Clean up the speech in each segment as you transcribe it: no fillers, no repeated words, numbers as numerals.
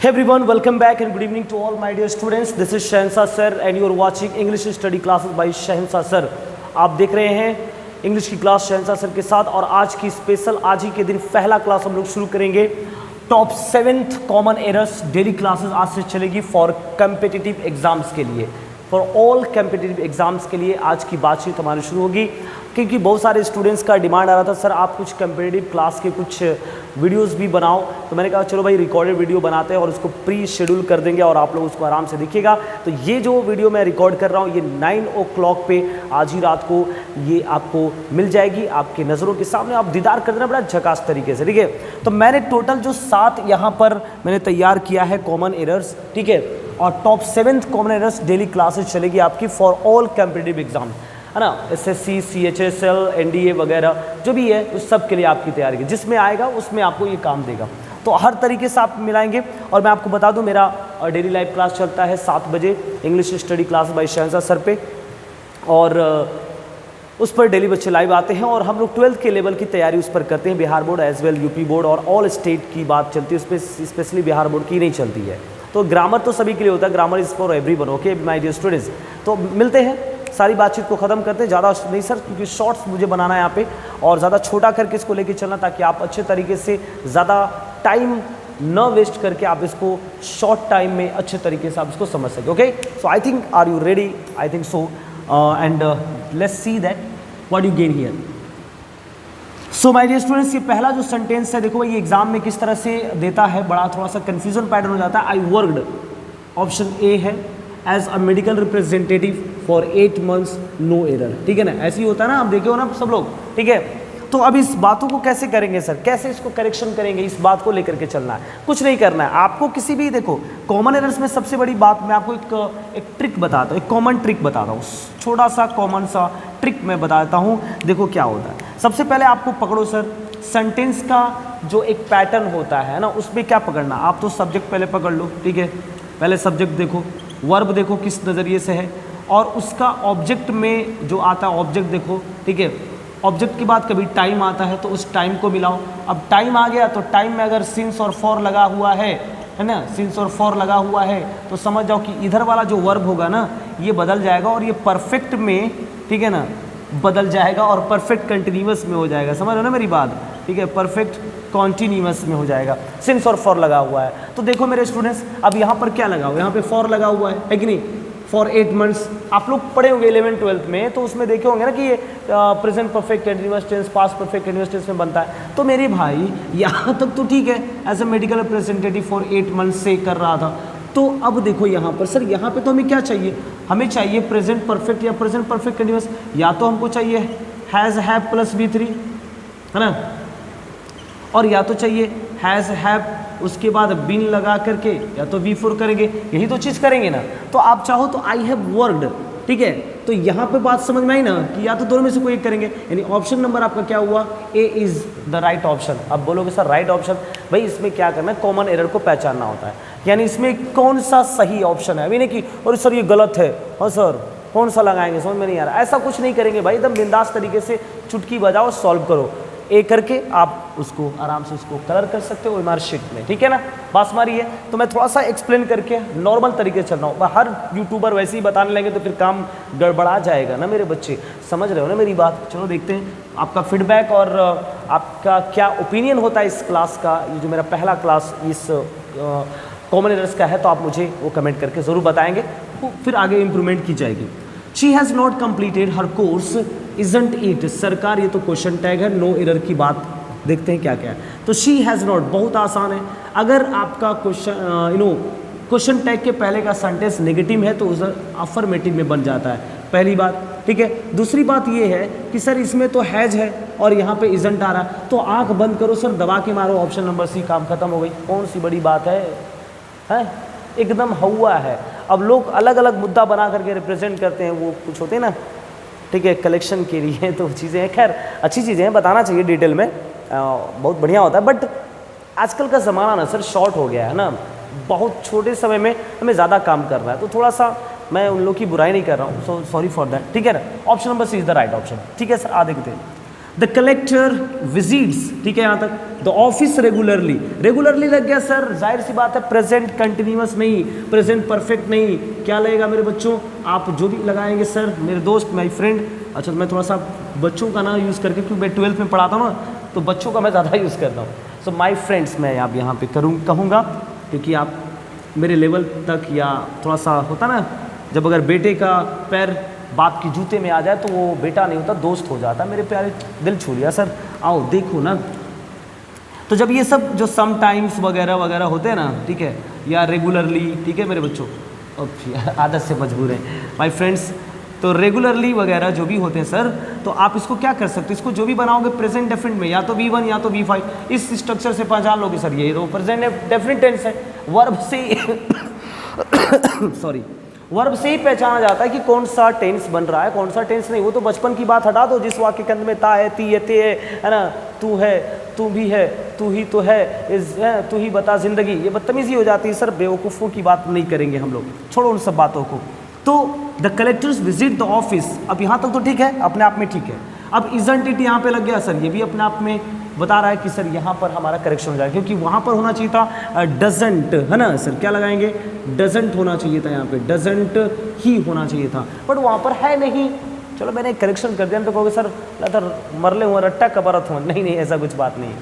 Everyone, welcome back and good evening to all my dear students. This is Shahansa sir and you are watching English study classes by Shahansa sir. आप देख रहे हैं English की class शहंशाह sir के साथ और आज की स्पेशल आज ही के दिन पहला क्लास हम लोग शुरू करेंगे। Top 7th common errors daily classes आज से चलेगी फॉर कम्पिटिटिव एग्जाम्स के लिए, फॉर ऑल कम्पिटिटिव एग्जाम्स के लिए आज की बातचीत हमारी शुरू होगी। क्योंकि बहुत सारे स्टूडेंट्स का डिमांड आ रहा था, सर आप कुछ कम्पिटिटिव क्लास के कुछ वीडियोस भी बनाओ, तो मैंने कहा चलो भाई रिकॉर्डेड वीडियो बनाते हैं और उसको प्री शेड्यूल कर देंगे और आप लोग उसको आराम से देखिएगा। तो ये जो वीडियो मैं रिकॉर्ड कर रहा हूँ ये 9 o'clock पे आज ही रात को ये आपको मिल जाएगी, आपके नज़रों के सामने आप दीदार कर देना बड़ा झकास तरीके से, ठीक है। तो मैंने टोटल जो 7 यहाँ पर मैंने तैयार किया है कॉमन एरर्स, ठीक है, और top 7th common errors daily classes चलेगी आपकी फॉर ऑल कम्पिटिटिव एग्जाम, है ना, SSC, CHSL, NDA वगैरह जो भी है उस सब के लिए आपकी तैयारी है, जिसमें आएगा उसमें आपको ये काम देगा। तो हर तरीके से आप मिलाएंगे। और मैं आपको बता दूं मेरा डेली लाइव क्लास चलता है 7 बजे English study class by Shahenshah sir पे, और उस पर डेली बच्चे लाइव आते हैं और हम लोग 12th के लेवल की तैयारी उस पर करते हैं। Bihar board as well UP board और ऑल स्टेट की बात चलती है उस पर, स्पेशली बिहार बोर्ड की नहीं चलती है। तो ग्रामर तो सभी के लिए होता है, grammar is for everyone, okay my dear students. तो मिलते हैं, सारी बातचीत को ख़त्म करते हैं, ज़्यादा नहीं सर क्योंकि शॉर्ट्स मुझे बनाना है यहाँ पे और ज़्यादा छोटा करके इसको लेके चलना ताकि आप अच्छे तरीके से ज़्यादा टाइम न वेस्ट करके आप इसको शॉर्ट टाइम में अच्छे तरीके से आप इसको समझ सकें, okay. So I think are you ready? I think so and let's see that what you gain here. So my dear students, ये पहला जो सेंटेंस है देखो भाई, ये एग्जाम में किस तरह से देता है, बड़ा थोड़ा सा कन्फ्यूजन पैटर्न हो जाता है। आई वर्कड, ऑप्शन ए है, as a medical representative for 8 months, no error, ठीक है ना, ऐसे ही होता है ना, आप देखे हो ना सब लोग, ठीक है। तो अब इस बातों को कैसे करेंगे सर, कैसे इसको करेक्शन करेंगे, इस बात को लेकर के चलना है, कुछ नहीं करना है आपको किसी भी। देखो कॉमन एरर्स में सबसे बड़ी बात मैं आपको एक ट्रिक बताता हूँ, एक कॉमन ट्रिक बताता हूँ, छोटा सा कॉमन सा ट्रिक मैं बताता हूँ। देखो क्या होता है, सबसे पहले आपको पकड़ो सर सेंटेंस का जो एक पैटर्न होता है ना, उसमें क्या पकड़ना, आप तो सब्जेक्ट पहले पकड़ लो, ठीक है, पहले सब्जेक्ट देखो, वर्ब देखो किस नज़रिए से है, और उसका ऑब्जेक्ट में जो आता है ऑब्जेक्ट देखो, ठीक है। ऑब्जेक्ट के बाद कभी टाइम आता है तो उस टाइम को मिलाओ। अब टाइम आ गया तो टाइम में अगर सिंस और फॉर लगा हुआ है ना, सिंस और फॉर लगा हुआ है तो समझ जाओ कि इधर वाला जो वर्ब होगा ना ये बदल जाएगा और ये परफेक्ट में, ठीक है ना, बदल जाएगा और परफेक्ट कंटिन्यूअस में हो जाएगा। समझ रहे हो ना मेरी बात, ठीक है, परफेक्ट कॉन्टिन्यूअस में हो जाएगा, सिंस और फॉर लगा हुआ है। तो देखो मेरे स्टूडेंट्स, अब यहाँ पर क्या लगा हुआ है, यहाँ पे फॉर लगा हुआ है कि नहीं, फॉर 8 months। आप लोग पढ़े होंगे 11th-12th में, तो उसमें देखे होंगे ना कि ये present perfect continuous tense, past perfect continuous tense में बनता है। तो मेरे भाई यहाँ तक तो ठीक है, as a medical representative for 8 months से कर रहा था। तो अब देखो यहाँ पर सर, यहाँ पे तो हमें क्या चाहिए, हमें चाहिए प्रेजेंट परफेक्ट या प्रेजेंट परफेक्ट कंटिन्यूअस, या तो हमको चाहिए हैज़ हैव प्लस V3, है ना, और या तो चाहिए हैज़ हैव उसके बाद बिन लगा करके या तो V4 करेंगे, यही तो चीज़ करेंगे ना। तो आप चाहो तो आई हैव वर्कड, ठीक है। तो यहाँ पे बात समझ में आई ना कि या तो दोनों में से कोई एक करेंगे, यानी ऑप्शन नंबर आपका क्या हुआ, A is the right option. अब बोलोगे सर राइट ऑप्शन, भाई इसमें क्या करना है, कॉमन एरर को पहचानना होता है, यानी इसमें कौन सा सही ऑप्शन है, अभी नहीं कि और सर ये गलत है, हाँ सर कौन सा लगाएंगे समझ में नहीं आ रहा, ऐसा कुछ नहीं करेंगे भाई, एकदम बिंदास तरीके से चुटकी बजाओ, सॉल्व करो, ए करके आप उसको आराम से उसको कलर कर सकते हो एमआर शीट में, ठीक है ना। बात हमारी है, तो मैं थोड़ा सा एक्सप्लेन करके नॉर्मल तरीके से चल रहा हूँ, हर यूट्यूबर वैसे ही बताने लगे तो फिर काम गड़बड़ा जाएगा ना मेरे बच्चे, समझ रहे हो ना मेरी बात। चलो देखते हैं आपका फीडबैक और आपका क्या ओपिनियन होता है इस क्लास का, ये जो मेरा पहला क्लास इस कॉमन एरर्स का है, तो आप मुझे वो कमेंट करके ज़रूर बताएंगे, तो फिर आगे इम्प्रूवमेंट की जाएगी। She has not completed her course isn't it, सरकार ये तो क्वेश्चन टैग है, नो एरर की बात देखते हैं क्या क्या है। तो शी हैज़ नॉट बहुत आसान है, अगर आपका क्वेश्चन क्वेश्चन टैग के पहले का सेंटेंस नेगेटिव है तो उधर अफर्मेटिव में बन जाता है, पहली बात, ठीक है। दूसरी बात ये है कि सर इसमें तो हैज है और यहाँ पे इजंट आ रहा, तो आंख बंद करो सर, दबा के मारो, ऑप्शन नंबर सी, काम खत्म हो गई, कौन सी बड़ी बात है, एकदम हुआ है। अब लोग अलग अलग मुद्दा बना करके रिप्रेजेंट करते हैं, वो कुछ होते हैं ना, ठीक है, कलेक्शन के लिए तो चीज़ें हैं, खैर अच्छी चीज़ें हैं, बताना चाहिए डिटेल में, बहुत बढ़िया होता है। बट आजकल का ज़माना ना सर शॉर्ट हो गया है ना, बहुत छोटे समय में हमें ज़्यादा काम करना है, तो थोड़ा सा मैं उन लोग की बुराई नहीं कर रहा हूँ, सो सॉरी फॉर दैट, ठीक है ना। Option number C is the right option, ठीक है सर, आ देखते हैं। द कलेक्टर विजिट्स, ठीक है यहाँ तक, द ऑफिस रेगुलरली, रेगुलरली लग गया सर, जाहिर सी बात है प्रेजेंट कंटिन्यूअस नहीं, प्रेजेंट परफेक्ट नहीं, क्या लगेगा मेरे बच्चों, आप जो भी लगाएंगे सर, मेरे दोस्त, माय फ्रेंड। अच्छा मैं थोड़ा सा बच्चों का ना यूज़ करके, क्योंकि मैं 12th में पढ़ाता हूँ ना, तो बच्चों का मैं ज़्यादा यूज़ करता हूँ। सो माई फ्रेंड्स मैं आप यहाँ पे कहूँगा, क्योंकि आप मेरे लेवल तक, या थोड़ा सा होता ना, जब अगर बेटे का पैर बाप की जूते में आ जाए तो वो बेटा नहीं होता, दोस्त हो जाता। मेरे प्यारे दिल छू लिया सर, आओ देखो ना। तो जब ये सब जो सम टाइम्स वगैरह वगैरह होते हैं ना, ठीक है, या रेगुलरली, ठीक है मेरे बच्चों, आदत से मजबूर हैं माय फ्रेंड्स, तो रेगुलरली वगैरह जो भी होते हैं सर, तो आप इसको क्या कर सकते हो, इसको जो भी बनाओगे प्रेजेंट डेफिनेट में, या तो V1 या तो V5, इस स्ट्रक्चर से पहचान लोगे सर, ये तो प्रेजेंट डेफिनेट टेंस है, वर्ब से सॉरी वर्ब से ही पहचाना जाता है कि कौन सा टेंस बन रहा है, कौन सा टेंस नहीं। वो तो बचपन की बात हटा दो, जिस वाक्य के अंदर में ता है, ती है, ते है ना, तू है, तू भी है, तू ही तो है, तू ही बता जिंदगी, ये बदतमीजी हो जाती है सर, बेवकूफ़ों की बात नहीं करेंगे हम लोग, छोड़ो उन सब बातों को। तो the collectors visit the office, अब यहाँ तक तो ठीक है, अपने आप में ठीक है। अब इजंट इट यहाँ पे लग गया सर, ये भी अपने आप में बता रहा है कि सर यहाँ पर हमारा करेक्शन हो जाएगा, क्योंकि वहाँ पर होना चाहिए था डजंट, है ना सर, क्या लगाएंगे, डजंट होना चाहिए था, यहाँ पे डजंट ही होना चाहिए था, बट वहाँ पर है नहीं। चलो मैंने करेक्शन कर दिया, तो कहोगे सर मरले हुआ रट्टा कबरत हुआ, नहीं नहीं ऐसा कुछ बात नहीं है।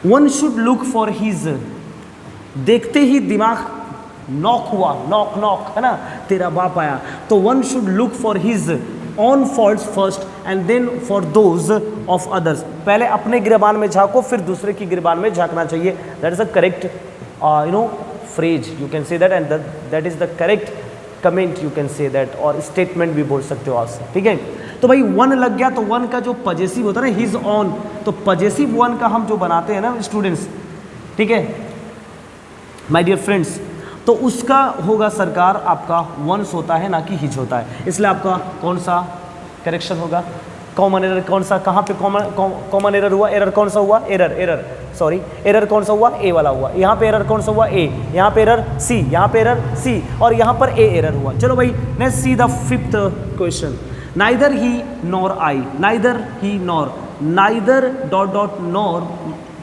One should look for his, देखते ही दिमाग नॉक हुआ, नॉक नॉक, है ना, तेरा बाप आया, तो one should look for his own faults first and then for those of others, पहले अपने गिरबान में झांको, फिर दूसरे की गिरबान में झांकना चाहिए। That is the correct phrase, you can say that, and that is the correct comment, you can say that, और स्टेटमेंट भी बोल सकते हो आपसे, ठीक है। तो भाई वन लग गया, तो वन का जो पजेसिव होता है ना, हिज ऑन, तो पजेसिव वन का हम जो बनाते हैं ना स्टूडेंट्स, ठीक है माय डियर फ्रेंड्स, तो उसका होगा सरकार आपका वंस होता है, ना कि हिज होता है, इसलिए आपका कौन सा करेक्शन होगा, कॉमन एरर कौन सा, कहाँ पे कॉमन एरर हुआ, एरर कौन सा हुआ, एरर कौन सा हुआ, ए वाला हुआ, यहाँ पे एरर कौन सा हुआ, ए, यहाँ पे एरर सी, यहाँ पे एरर सी, और यहाँ पर ए एरर हुआ। चलो भाई next see the fifth question, neither he nor I, neither he nor, neither dot dot nor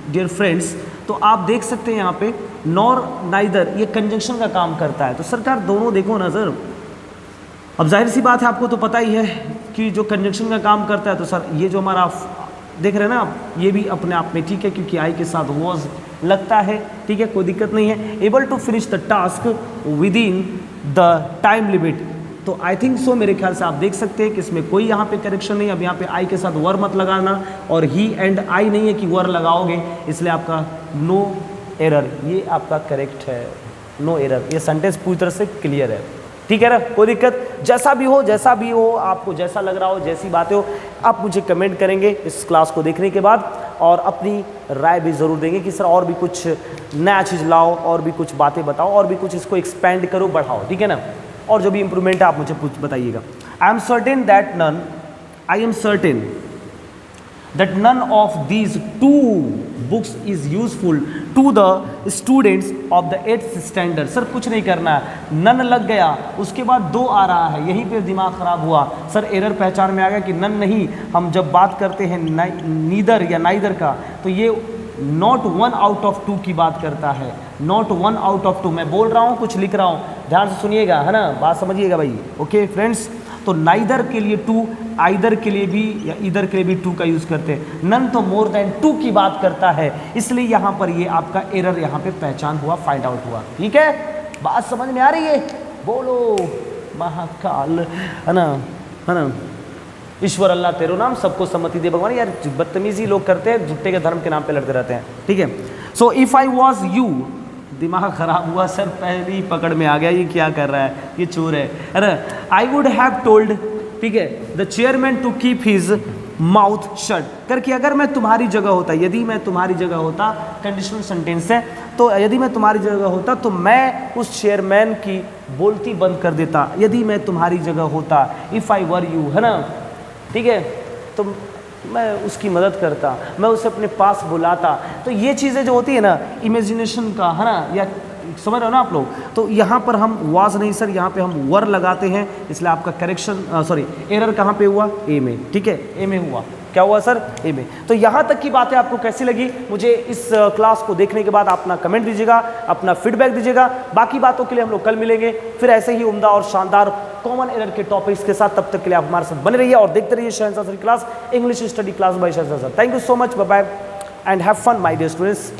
dear friends, तो आप देख सकते हैं यहाँ पे नॉर नाइदर, ये कंजंक्शन का काम करता है, तो सरकार दोनों देखो ना सर। अब जाहिर सी बात है, आपको तो पता ही है कि जो कंजंक्शन का काम करता है, तो सर ये जो हमारा देख रहे हैं ना आप, ये भी अपने आप में ठीक है, क्योंकि आई के साथ वॉज लगता है, ठीक है, कोई दिक्कत नहीं है। Able to finish the task within the time limit, तो आई थिंक सो, मेरे ख्याल से आप देख सकते हैं कि इसमें कोई यहाँ पे करेक्शन नहीं। अब यहाँ पे आई के साथ वर मत लगाना, और ही एंड आई नहीं है कि वर लगाओगे, इसलिए आपका नो एरर, ये आपका करेक्ट है, नो एरर, ये सेंटेंस पूरी तरह से क्लियर है, ठीक है ना, कोई दिक्कत, जैसा भी हो, आपको जैसा लग रहा हो, जैसी बातें हो, आप मुझे कमेंट करेंगे इस क्लास को देखने के बाद, और अपनी राय भी ज़रूर देंगे कि सर और भी कुछ नया चीज़ लाओ, और भी कुछ बातें बताओ, और भी कुछ इसको एक्सपेंड करो, बढ़ाओ, ठीक है ना, और जो भी इंप्रूवमेंट है आप मुझे बताइएगा। I am certain that none of these two books is useful to the students of the 8th standard। Sir कुछ नहीं करना है, नन लग गया, उसके बाद दो आ रहा है, यहीं पे दिमाग खराब हुआ सर, एरर पहचान में आ गया कि नन नहीं, हम जब बात करते हैं नीदर या नाइदर का, तो ये नॉट 1 आउट ऑफ 2 की बात करता है, नॉट 1 आउट ऑफ 2। मैं बोल रहा हूँ, कुछ लिख रहा हूँ, ध्यान से सुनिएगा, है ना, बात समझिएगा भाई, ओके फ्रेंड्स। तो नाइदर के लिए 2, आइदर के लिए भी या इधर के लिए भी 2 का यूज़ करते हैं। नन तो मोर देन 2 की बात करता है, इसलिए यहाँ पर ये आपका एरर यहाँ पे पहचान हुआ, फाइंड आउट हुआ, ठीक है, बात समझ में आ रही है, बोलो महाकाल, है ना, ईश्वर अल्लाह तेरो नाम, सबको सम्मति दे भगवान। यार बदतमीजी लोग करते हैं, झुट्टे के धर्म के नाम पे लड़ते रहते हैं, ठीक है। So if I was you, दिमाग खराब हुआ सर, पहली पकड़ में आ गया, ये क्या कर रहा है, ये चोर है ना। आई वुड हैव टोल्ड, ठीक है, the chairman to keep his mouth shut करके, अगर मैं तुम्हारी जगह होता, यदि मैं तुम्हारी जगह होता, कंडीशनल सेंटेंस है, तो यदि मैं तुम्हारी जगह होता तो मैं उस चेयरमैन की बोलती बंद कर देता, यदि मैं तुम्हारी जगह होता, इफ़ आई वर यू, है ना, ठीक है, तो मैं उसकी मदद करता, मैं उसे अपने पास बुलाता। तो ये चीज़ें जो होती है ना, इमेजिनेशन का, है ना, या समझ रहे हो ना आप लोग, तो यहाँ पर हम वाज नहीं सर, यहाँ पे हम वर लगाते हैं, इसलिए आपका करेक्शन एरर कहाँ पे हुआ, ए में, ठीक है, ए में हुआ, क्या हुआ सर, ए में। तो यहाँ तक की बातें आपको कैसी लगी, मुझे इस क्लास को देखने के बाद अपना कमेंट दीजिएगा, अपना फीडबैक दीजिएगा। बाकी बातों के लिए हम लोग कल मिलेंगे फिर ऐसे ही उम्दा और शानदार कॉमन एरर के टॉपिक्स के साथ। तब तक के लिए आप हमारे साथ बने रहिए और देखते रहिए Shahenshah sir class, English study class by Shahenshah sir. Thank you so much, bye bye and have fun my dear students.